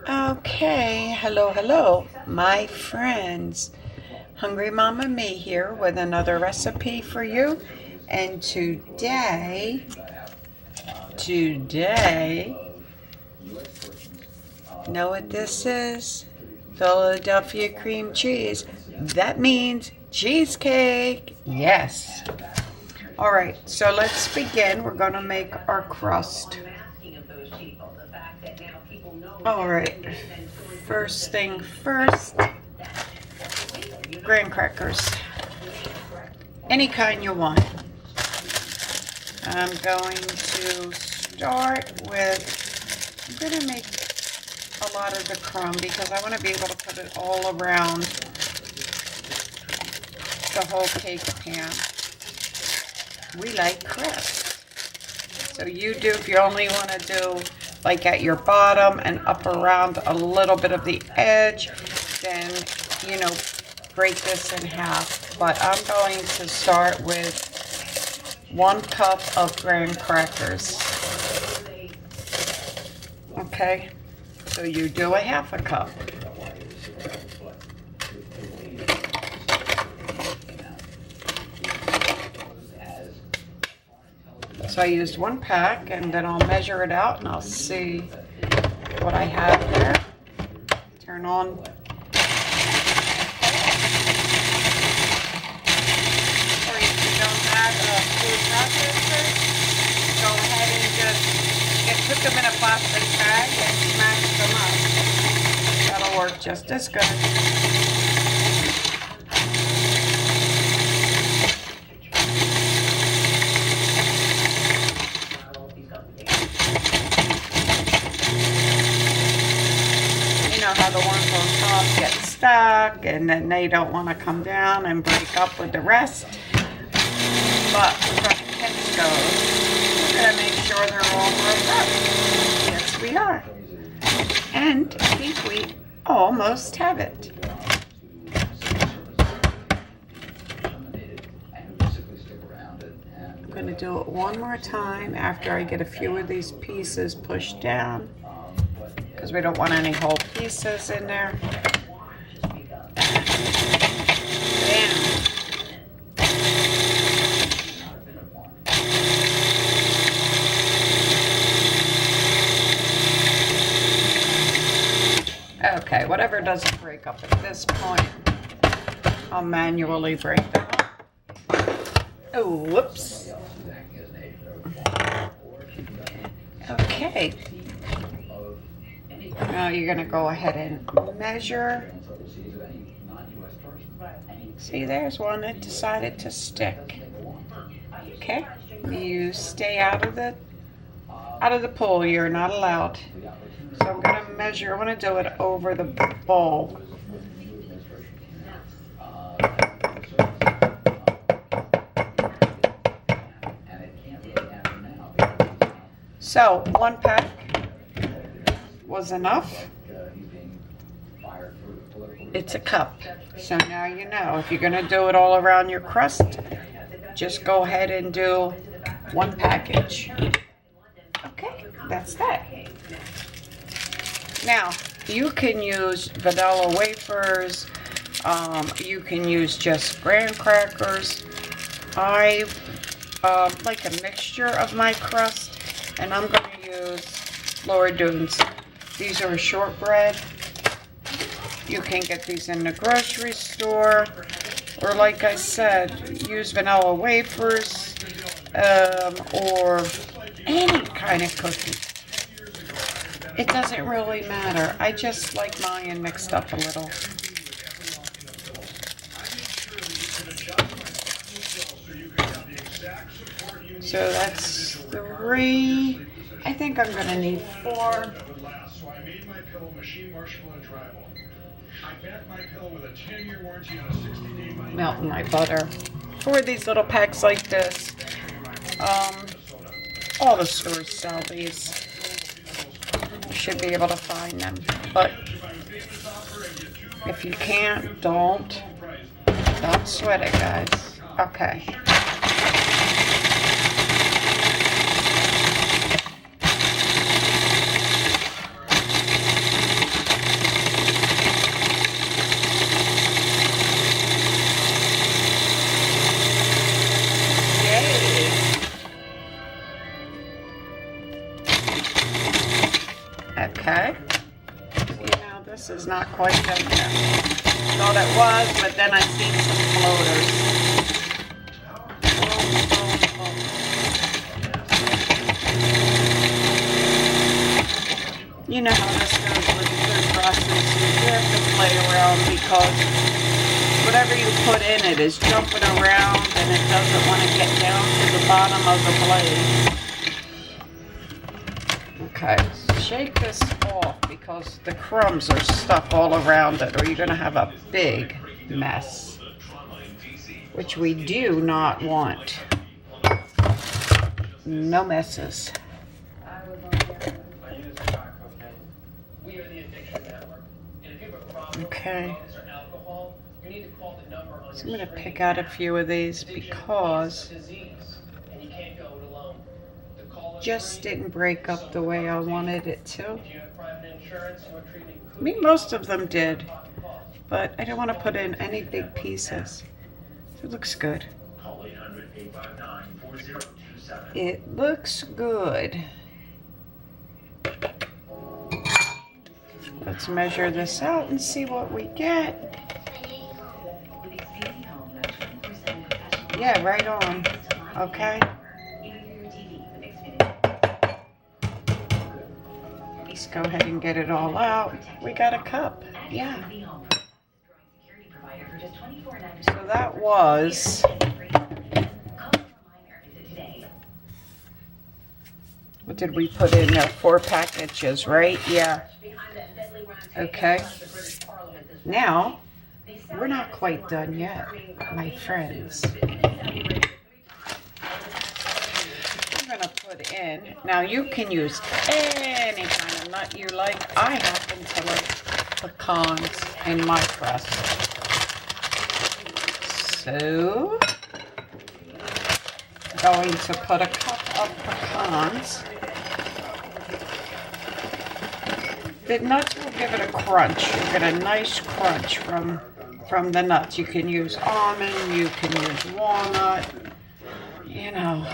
Okay, hello, my friends. Hungry Mama Me here with another recipe for you. And today, know what this is? Philadelphia cream cheese. That means cheesecake. Yes. All right, so let's begin. We're going to make our crust. All right, first thing first, graham crackers, any kind you want. I'm going to start with, I'm going to make a lot of the crumb because I want to be able to put it all around the whole cake pan. We like crust. So you do, if you only want to do like at your bottom and up around a little bit of the edge, then, break this in half. But I'm going to start with 1 cup of graham crackers. Okay, so you do a half a cup. So I used 1 pack, and then I'll measure it out and I'll see what I have there. Turn on. Or if you don't have a food processor, go ahead and just put them in a plastic bag and smash them up. That'll work just as good. How the ones on top get stuck and then they don't want to come down and break up with the rest. But from the get-go, we're going to make sure they're all broke up. Yes, we are. And I think we almost have it. I'm going to do it one more time after I get a few of these pieces pushed down, because we don't want any whole pieces in there. Bam. Okay, whatever doesn't break up at this point, I'll manually break them up. Oh, whoops. Okay. Now you're going to go ahead and measure. See, there's one that decided to stick. Okay, you stay out of the pool. You're not allowed. So I'm going to measure. I want to do it over the bowl. So 1 pack was enough. It's a cup. So now you know, if you're going to do it all around your crust, just go ahead and do 1 package. Okay, that's that. Now, you can use vanilla wafers. You can use just graham crackers. I like a mixture of my crust, and I'm going to use Laura Doones. These are shortbread. You can get these in the grocery store, or like I said, use vanilla wafers, or any kind of cookie. It doesn't really matter. I just like mine mixed up a little. So that's 3. I think I'm going to need 4. Melting my butter. 4 of these little packs like this. All the stores sell these. You should be able to find them. But if you can't, don't sweat it, guys. Okay. Okay. You know, this is not quite done yet. Thought it was, but then I seen some floaters. You know how this goes with food processing. You have to play around because whatever you put in it is jumping around and it doesn't want to get down to the bottom of the blade. Okay, shake this off because the crumbs are stuck all around it or you're going to have a big mess, which we do not want. No messes. Okay. So I'm going to pick out a few of these because just didn't break up the way I wanted it to. I mean, most of them did, but I don't want to put in any big pieces. It looks good. It looks good. Let's measure this out and see what we get. Yeah, right on. Okay. Let's go ahead and get it all out. We got a cup. Yeah. So that was what did we put in there? 4 packages, right? Yeah. Okay. Now, we're not quite done yet, my friends. I'm going to put in, now you can use any kind of nut you like. I happen to like pecans in my crust. So, I'm going to put a cup of pecans. The nuts will give it a crunch. You get a nice crunch from the nuts. You can use almond, you can use walnut, you know,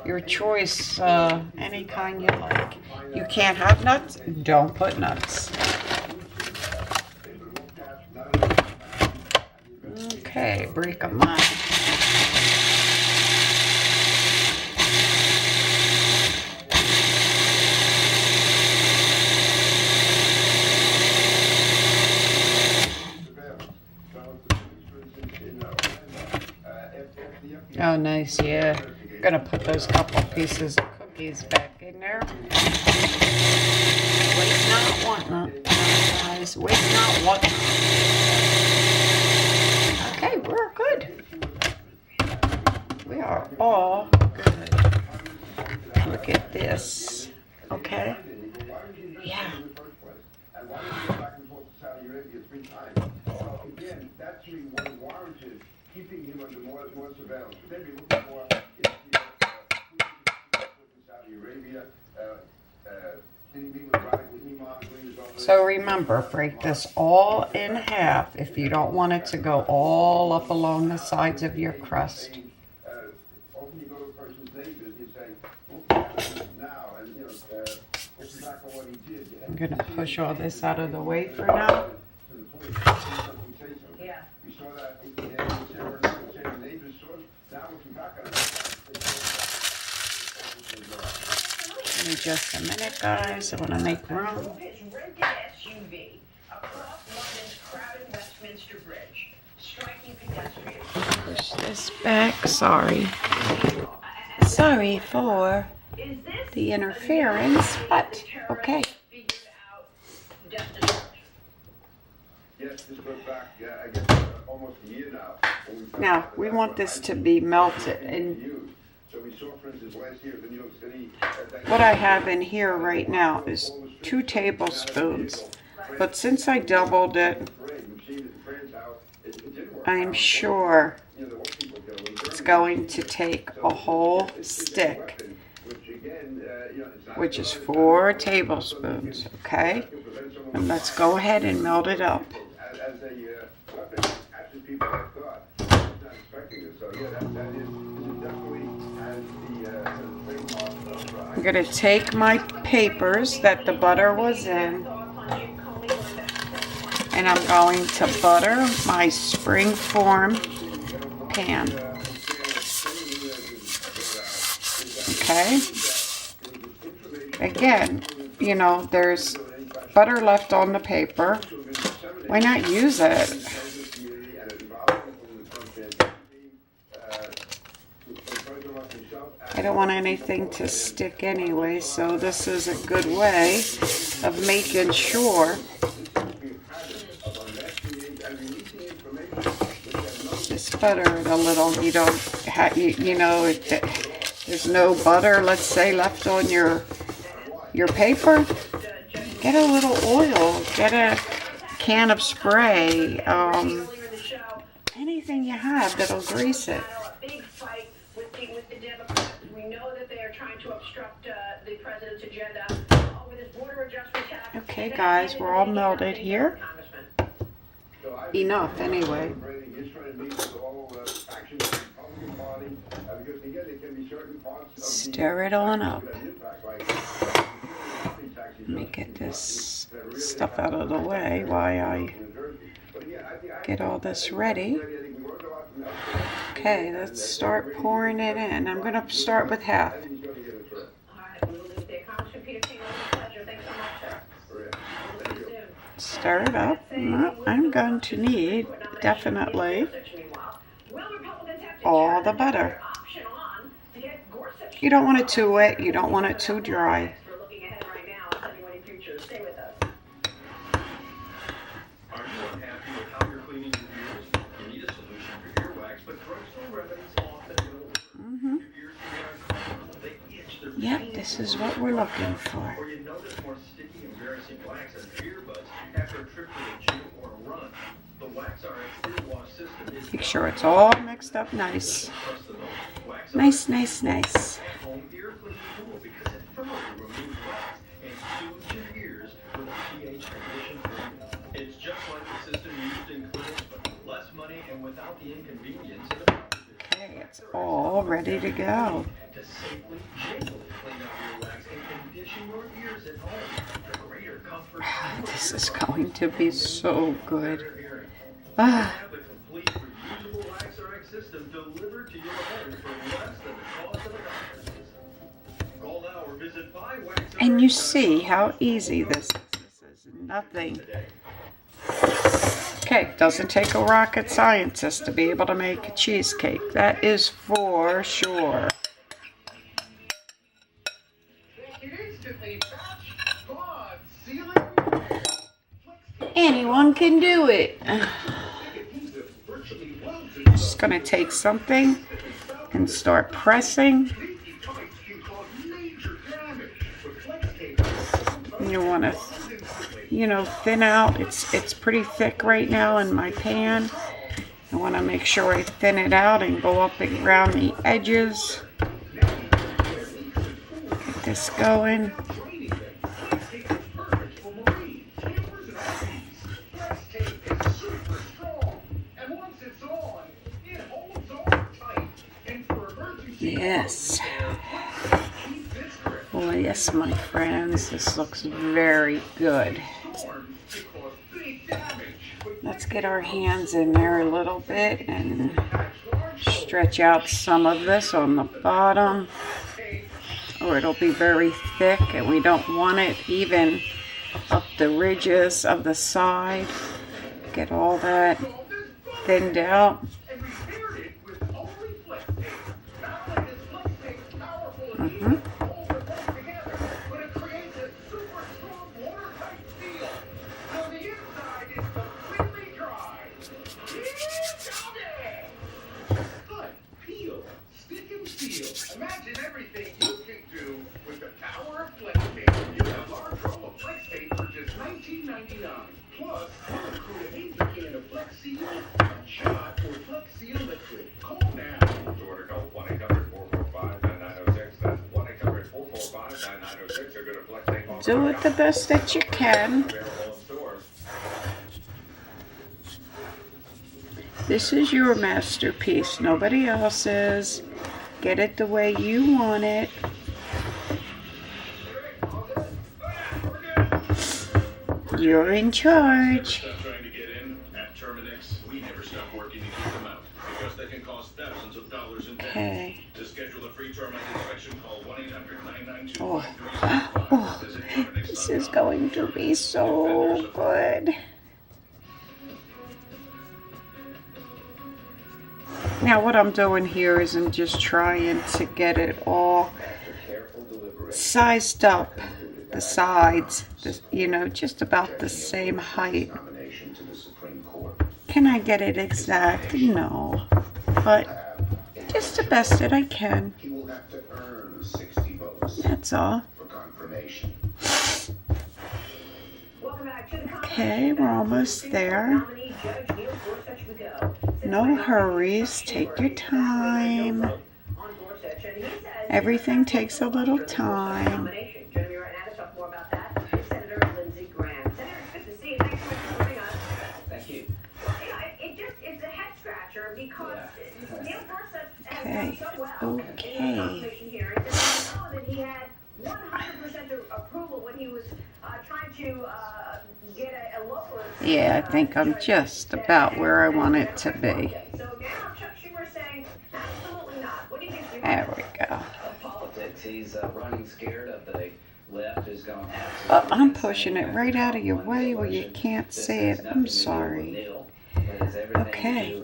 your choice, any kind you like. You can't have nuts, don't put nuts. Okay, break them up. Oh, nice, yeah. I'm gonna put those couple pieces of cookies back in there. Waste not, want not, guys. Waste not, want not. Okay, we're good. We are all good. Look at this. Okay? Yeah. Keeping him under more surveillance. Maybe looking for Saudi Arabia, so remember, break this all in half if you don't want it to go all up along the sides of your crust. I'm going to push all this out of the way for now. Give me just a minute, guys. I want to make room. Push this back. Sorry. Sorry for the interference, but okay. Now, we want this to be melted, and what I have in here right now is 2 tablespoons, but since I doubled it, I'm sure it's going to take a whole stick, which is 4 tablespoons, okay? And let's go ahead and melt it up. I'm going to take my papers that the butter was in, and I'm going to butter my springform pan. Okay. Again, you know, there's butter left on the paper. Why not use it? I don't want anything to stick anyway, so this is a good way of making sure it's buttered a little. You don't have, you know, there's no butter, let's say, left on your paper. Get a little oil, get a can of spray, anything you have that'll grease it. Okay guys, we're all melted here. Enough anyway. Stir it on up. Let me get this stuff out of the way while I get all this ready. Okay, let's start pouring it in. I'm going to start with half. Stir it up. I'm going to need, definitely, all the butter. You don't want it too wet, you don't want it too dry. Yep, this is what we're looking for. Make sure it's all mixed up nice. Nice, nice, nice. Okay, it's all ready to go. This is going to be so good. And you see how easy this is. This is nothing. Okay, doesn't take a rocket scientist to be able to make a cheesecake. That is for sure. Anyone can do it. Just gonna take something and start pressing. You want to, you know, thin out. It's pretty thick right now in my pan. I want to make sure I thin it out and go up and around the edges. Get this going. Yes. Oh yes, my friends, this looks very good. Let's get our hands in there a little bit and stretch out some of this on the bottom, or it'll be very thick and we don't want it even up the ridges of the side. Get all that thinned out. Imagine everything you can do with the power of Flex Tape. You have large roll of Flex Tape for just $19.99. Plus, include an 8 can of Flex Seal, a shot, or Flex Seal liquid. Call now. To order, call 1-800-445-9906. That's 1-800-445-9906. Or go to Flex Tape. Do it the best that you can. This is your masterpiece, nobody else's. Get it the way you want it. You're in charge. Stop trying to get in. At Terminix, we never stop working to keep them out because they can cost thousands of dollars in Okay. To schedule a free termite inspection, call 1-800-992-5375. Oh, this is going to be so good. Now what I'm doing here is I'm just trying to get it all sized up, the sides, you know, just about the same height. Can I get it exact? No, but just the best that I can. That's all. Okay, we're almost there. No hurries, take your time. Everything takes a little time. Okay, okay. Yeah, I think I'm just about where I want it to be. There we go. Oh, I'm pushing it right out of your way where you can't see it. I'm sorry. Okay,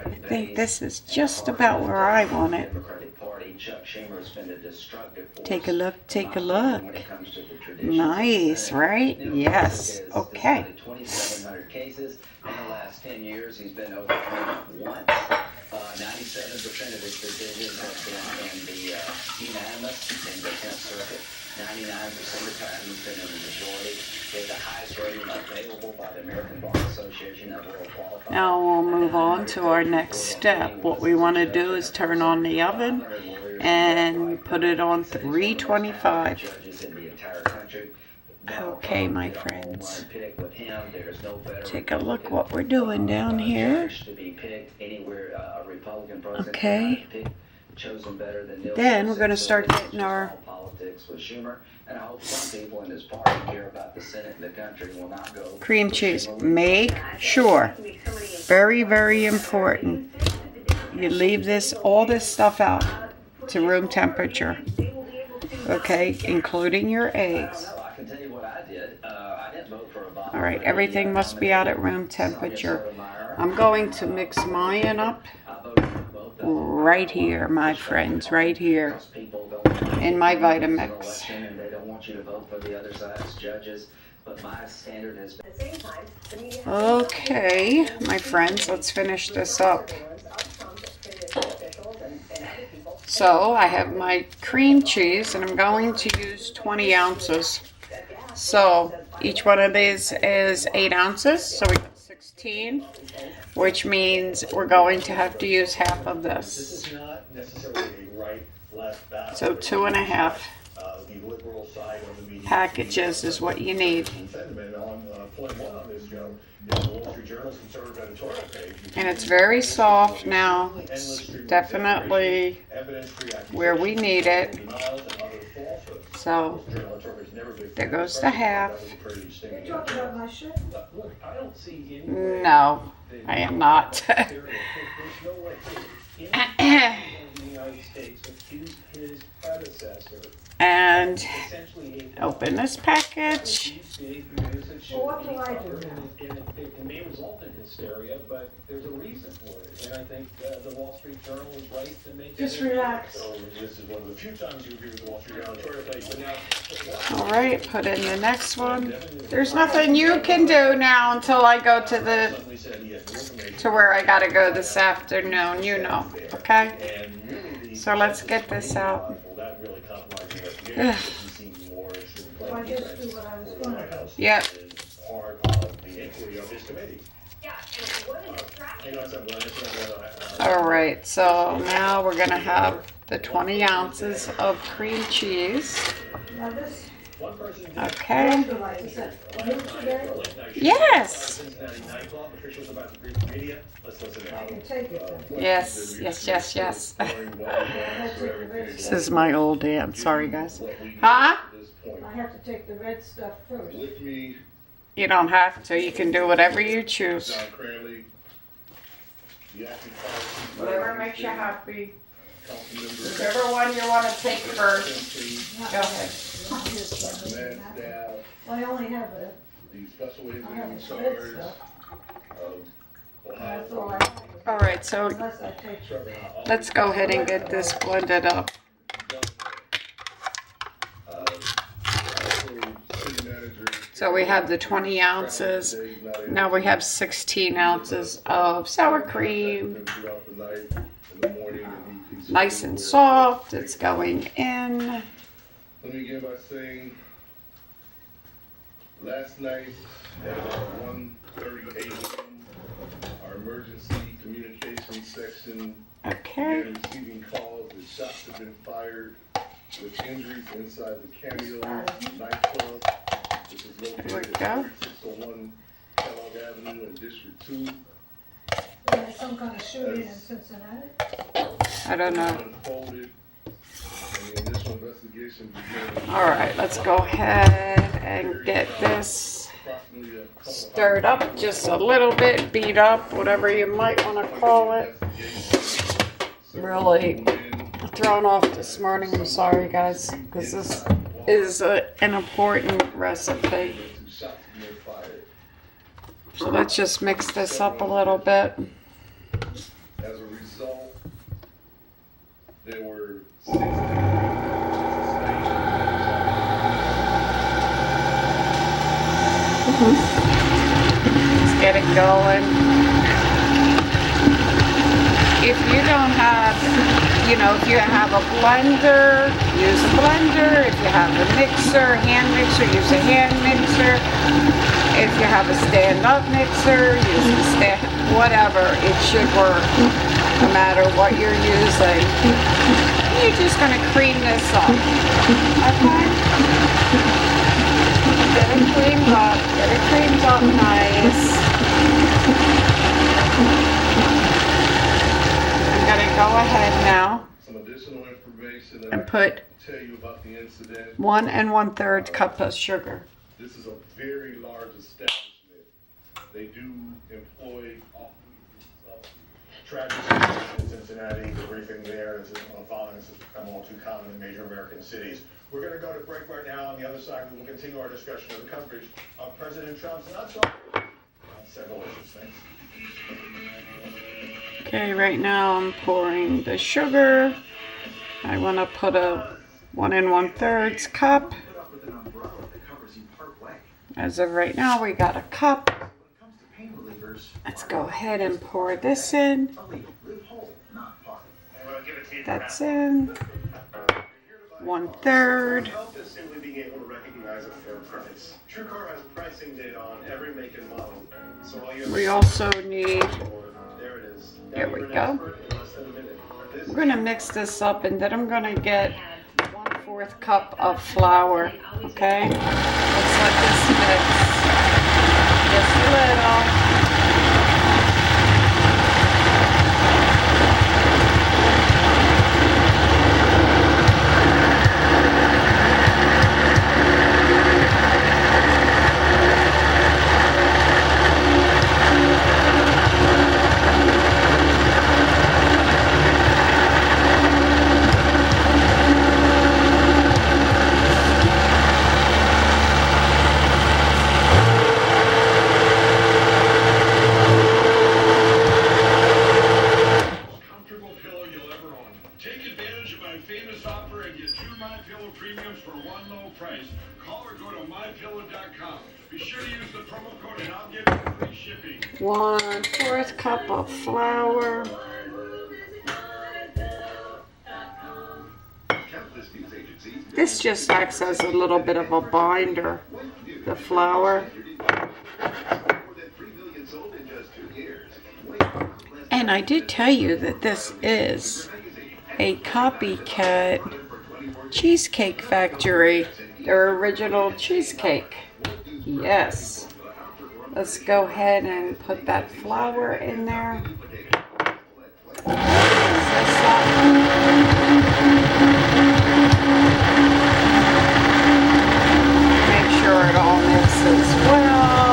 I think this is just about where I want it. Take a look, take a look. Nice, right? Yes. Okay. 2,700 cases in the last 10 years. He's been overturned once. 97% of his decisions have been in the unanimous in the 10th Circuit. 99% of the time he's been in the majority. He has the highest rating available by the American Bar Association of World Qualified. Now we'll move on to our next step. What we want to do is turn on the oven and put it on 325. Okay, my friends. Take a look what we're doing down here. Okay. Then we're going to start getting our cream cheese. Make sure, very, very important, you leave all this stuff out to room temperature. Okay, including your eggs. All right, everything must be out at room temperature. I'm going to mix mine up right here, my friends, right here in my Vitamix. Okay, my friends, let's finish this up. So I have my cream cheese and I'm going to use 20 ounces. So each one of these is 8 ounces, so we got 16, which means we're going to have to use half of this. So 2.5 packages is what you need. And it's very soft now. It's definitely where we need it. So there goes the half. No, I am not. And open this package. Well, what do I do now? It may result in hysteria, but there's a reason for it. And I think the Wall Street Journal is right to make Just relax. So this is one of the few times you agree with the Wall Street Journal. All right, put in the next one. There's nothing you can do now until I go to where I gotta go this afternoon, you know, okay? So let's get this out. Ugh. Yep. All right, so now we're gonna have the 20 ounces of cream cheese. Okay. Yes. Yes, yes, yes, yes. This is my old aunt. Sorry, guys. Huh? I have to take the red stuff first. With me You don't have to. You can do whatever you choose. John Cranley, the acting policy. Whatever makes you happy. Councilmember Whichever one you want to take first. Simpson, Go ahead. command staff, I only have the special agent I have in a charge good stuff. of That's all Ohio. I have. All right, so Unless I take Trevor, let's go ahead and get this blended up. city manager. So we have the 20 ounces. Now we have 16 ounces of sour cream. Throughout the night, in the morning, and he keeps Nice and soft. It's going in. Let me begin by saying, last night at 1:30 a.m., our emergency communications section Okay. began receiving calls that shots had been fired with injuries inside the Cameo nightclub, which is There we located go. at 3601 Kellogg Avenue in District 2. There's some kind of shooting in Cincinnati. I don't know. Unfolded, and the initial investigation began. All right, let's go ahead and get this Approximately a couple stirred up just a little bit, beat up, whatever you might want to call it. Really thrown off this morning. I'm sorry, guys, because this is an important recipe. So let's just mix this up a little bit. As a result, there were 16 Let's get it going. If you don't have, if you have a blender, use a blender. If you have a mixer, hand mixer, use a hand mixer. If you have a stand-up mixer, use a stand, whatever. It should work, no matter what you're using. You're just going to cream this up, okay? Get it creamed up. Get it creamed up nice. I'm going to go ahead now some additional information that and I put can tell you about the incident. 1 1/3 cup of sugar. This is a very large establishment. They do employ Tragic situation in Cincinnati, the briefing there is on violence has become all too common in major American cities. We're going to go to break right now. On the other side, we will continue our discussion of the coverage of President Trump's not so on several issues. Thanks. Okay, right now I'm pouring the sugar. I want to put a 1 1/3 cup. As of right now, we got a cup. Let's go ahead and pour this in. That's in. 1/3. Help is simply being able to recognize a fair price. TrueCar has pricing data on every make and model. So all you have We also need, there it is. there we You're an go. expert in less than a minute. This We're gonna mix this up and then I'm gonna get 1/4 cup of flour, okay? Let's let this mix just a little. comfortable pillow you'll ever own. Take advantage of my famous offer and get 2 MyPillow premiums for one low price. Call or go to mypillow.com. Be sure to use the promo code and I'll give you free shipping. 1/4 cup of flour. This just acts as a little bit of a binder, the flour. And I did tell you that this is a Copycat Cheesecake Factory, their original cheesecake. Yes. Let's go ahead and put that flour in there. Mix this up. Make sure it all mixes well.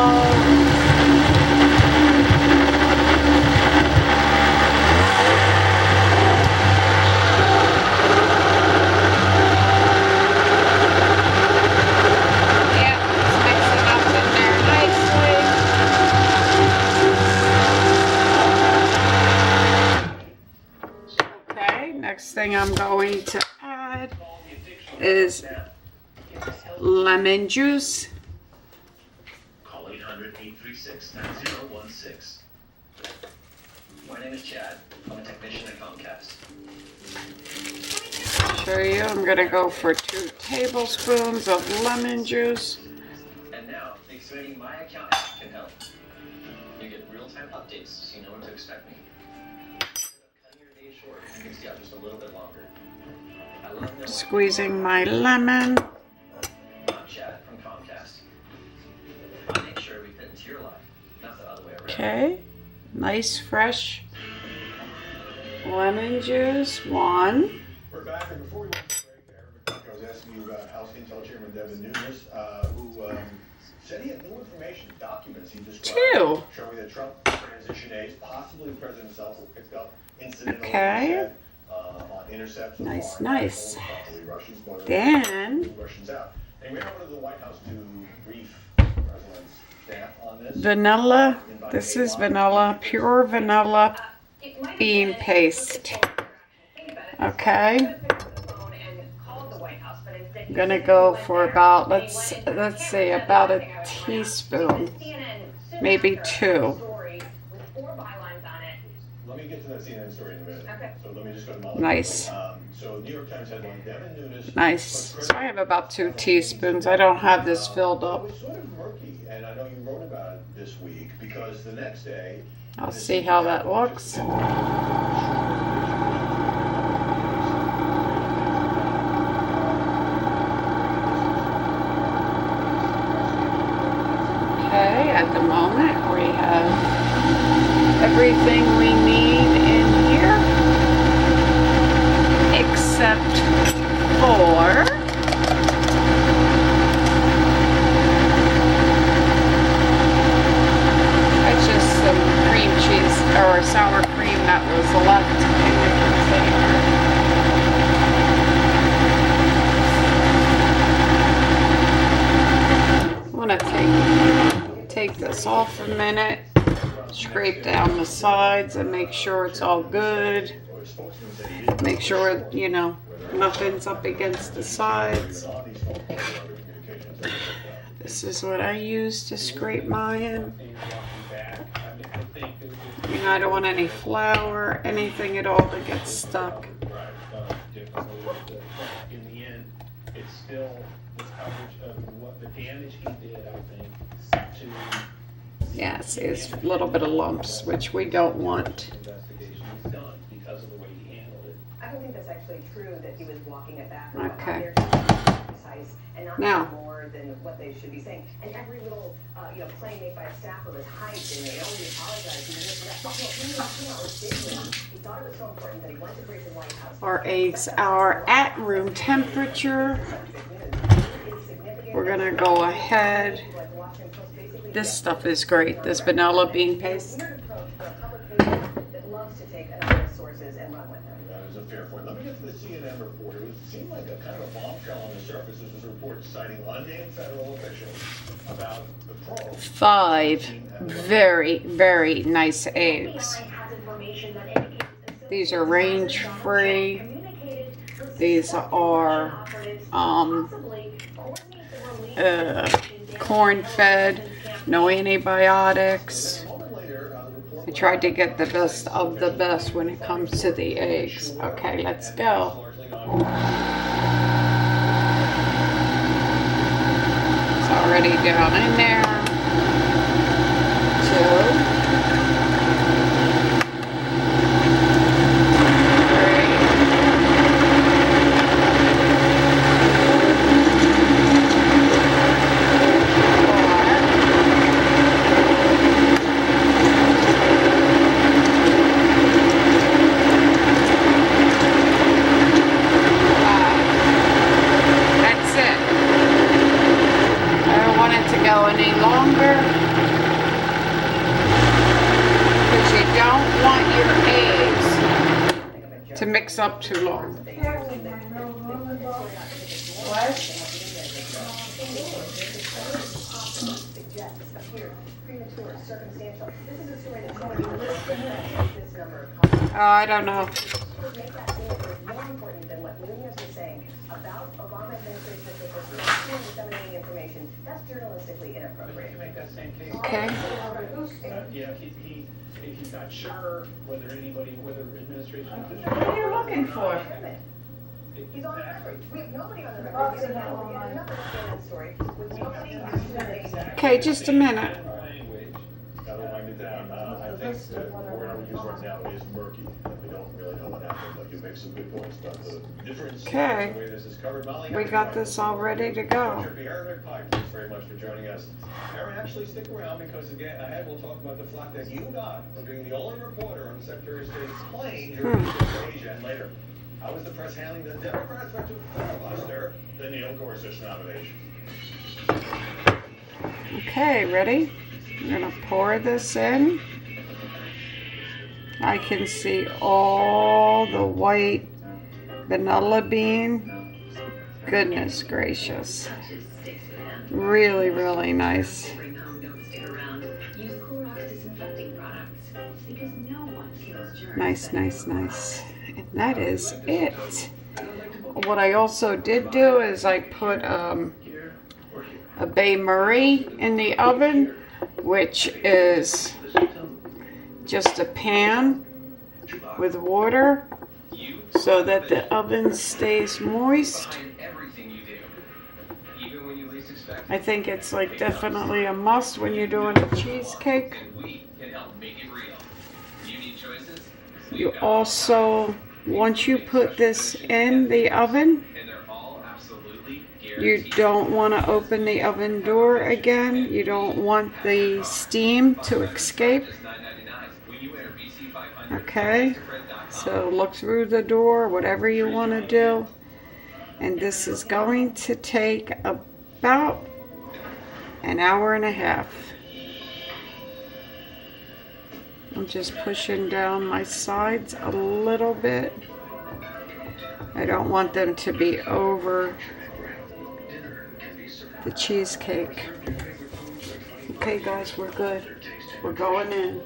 thing I'm going to add is lemon juice. Call 800-836-9016. My name is Chad. I'm a technician at Comcast. Show you, I'm gonna go for 2 tablespoons of lemon juice. And now, the Xfinity My Account app can help. You get real-time updates so you know when to expect me. Instead of cutting your day short, you can stay out just a little bit longer. I love knowing Squeezing my lemon. I'm Chad from Comcast. I make sure we fit into your life, not the other way around. Okay, nice fresh lemon juice, 1. We're back, and before we went to break, I was asking you about House Intel Chairman Devin Nunes, who said he had new information, documents he described, 2. showing that Trump transition aides, possibly the president himself, will pick up incidental Okay. on intercepts. Of Nice, foreign nice. nationals, possibly Russians, but Then Russians out. And we went over to the White House to brief the president's staff on this. vanilla. This is vanilla, pure vanilla bean paste. Okay. I'm gonna go for about, let's say about a teaspoon, maybe 2. Let me get to that CNN story in a minute. Okay. So let me just go to my Nice. So New York Times headline, Devin Nunes. Nice. So I have about 2 teaspoons. I don't have this filled It up. was sort of murky, and I know you wrote about it this week, because the next day. I'll see how that looks. Okay, at the moment we have everything we need in here except for that's just some cream cheese or sour cream that was left in the container. I'm gonna take this off a minute, scrape down the sides and make sure it's all good. Make sure, you know, nothing's up against the sides. This is what I use to scrape mine. You know, I don't want any flour, anything at all that gets stuck. In the end, it's still the coverage of what the damage he did, I think, to Yeah, see, it's a little bit of lumps, which we don't want. investigation is done because of the way he handled it. I don't think that's actually true that he was walking it back. Okay. They're trying to be precise and not Now. say more than what they should be saying. And every little, claim made by a staffer was hyped, and they only apologized. And this and that. But he came out with statements. He thought it was so important that he went to brief the White House. Our eggs are at room temperature. We're gonna go ahead. This stuff is great, this vanilla bean paste. Weird approach for a publication that loves to take anonymous sources and run with them. That is a fair point. Let me get to the CNN report. It seemed like a kind of a bombshell on the surface. This was a report citing unnamed federal officials about the probe. 5 very, very nice eggs. These are range free. These are corn fed, no antibiotics. I tried to get the best of the best when it comes to the eggs. Okay, let's go. It's already down in there. 2. 4. To mix up too long. I don't know. information, that's journalistically But you inappropriate. can make that same case. Okay. Yeah, if he's not sure whether administration. What are you looking for? He's on the record. We have nobody on the record. We have another CNN story with nobody who's Okay, just a minute. Language. Gotta wind it down. I think that the word I would use right now is murky. We don't really know what happened, but you make some good points about the difference in Okay. the way this is covered. Molly, We got this all ready to go. Aaron McPike, thanks very much for joining us. Aaron, actually stick around because again, ahead we'll talk about the flack that you got for being the only reporter on the Secretary of State's plane during the trip to Asia. And later, how was the press handling the Democrat threat to filibuster the Neil Gorsuch nomination? Okay, ready? I'm gonna pour this in. I can see all the white vanilla bean. Goodness gracious. Really, really nice. Nice, nice, nice. And that is it. What I also did do is I put a Baie Marie in the oven, which is just a pan with water so that the oven stays moist. I think it's like definitely a must when you're doing a cheesecake. You also, once you put this in the oven, you don't want to open the oven door again. You don't want the steam to escape. Okay, so look through the door, whatever you want to do. And this is going to take about an hour and a half. I'm just pushing down my sides a little bit. I don't want them to be over the cheesecake. Okay guys, we're good. We're going in.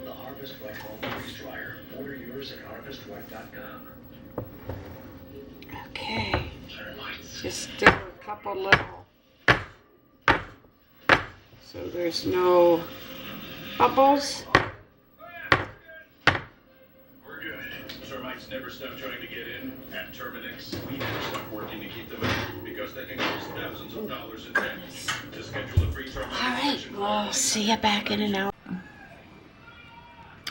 Okay, just do a couple little, so there's no bubbles. We're good. Termites never stop trying to get in. At Terminix, we never stop working to keep them out because they can cost thousands of dollars in damage. To schedule a free termite inspection. Alright, we'll see you back in an hour.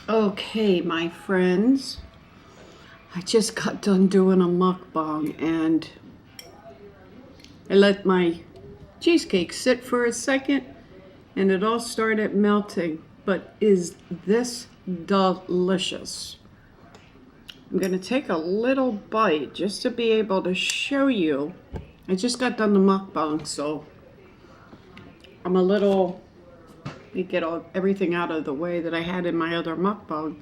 Okay, my friends. I just got done doing a mukbang and I let my cheesecake sit for a second and it all started melting. But is this delicious? I'm gonna take a little bite just to be able to show you. I just got done the mukbang, so I'm a little, let me get everything out of the way that I had in my other mukbang.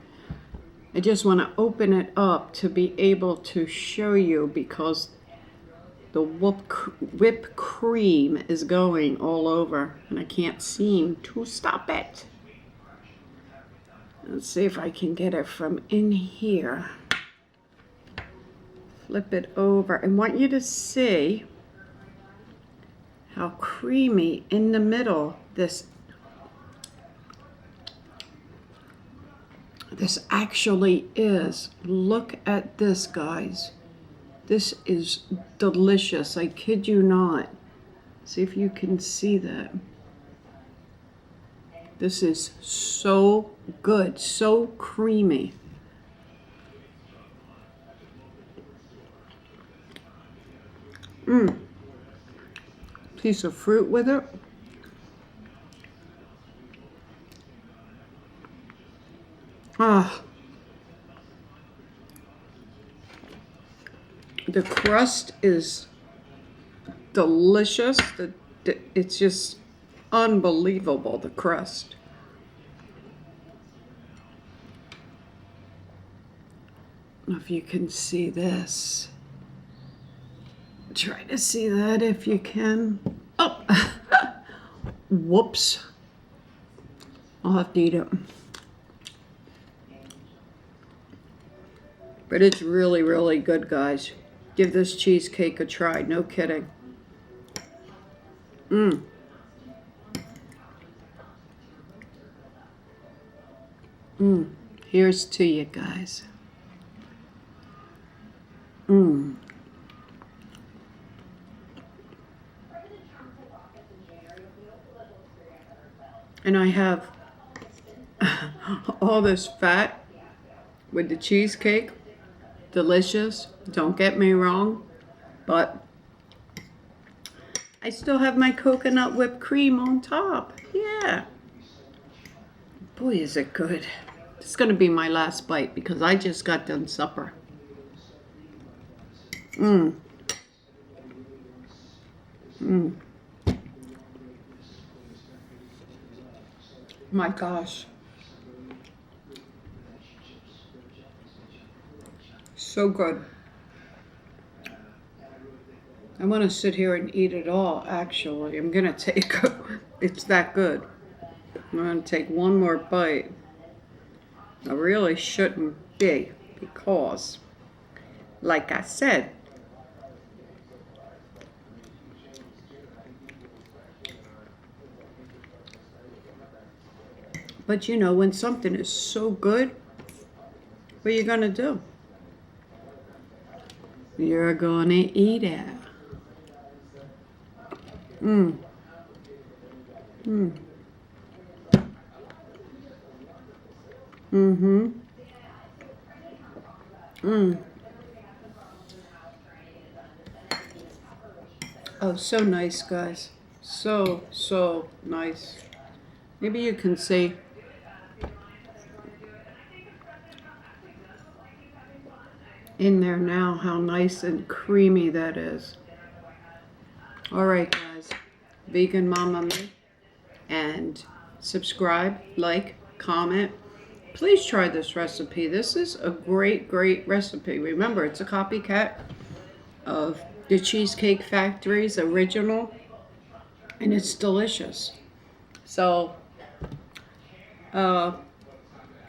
I just want to open it up to be able to show you because the whipped cream is going all over and I can't seem to stop it. Let's see if I can get it from in here. Flip it over. I want you to see how creamy in the middle this actually is. Look at this, guys. This is delicious. I kid you not. See if you can see that. This is so good, so creamy. Piece of fruit with it. Ah, the crust is delicious. It's just unbelievable, the crust. I don't know if you can see this. Try to see that if you can. Oh, whoops. I'll have to eat it. But it's really, really good, guys. Give this cheesecake a try. No kidding. Here's to you guys. And I have all this fat with the cheesecake. Delicious, don't get me wrong, but I still have my coconut whipped cream on top. Yeah. Boy, is it good. It's going to be my last bite because I just got done supper. My gosh. So good. I want to sit here and eat it all, actually. I'm going to take, it's that good. I'm going to take one more bite. I really shouldn't be because, like I said, but you know, when something is so good, what are you going to do? You're going to eat it. Oh, so nice, guys. So nice. Maybe you can see. In there now how nice and creamy that is. All right, guys. Vegan Mama Me. And subscribe, like, comment. Please try this recipe. This is a great recipe. Remember, it's a copycat of the Cheesecake Factory's original, and it's delicious. So,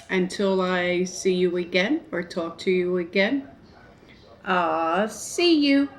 until I see you again or talk to you again, I'll see you.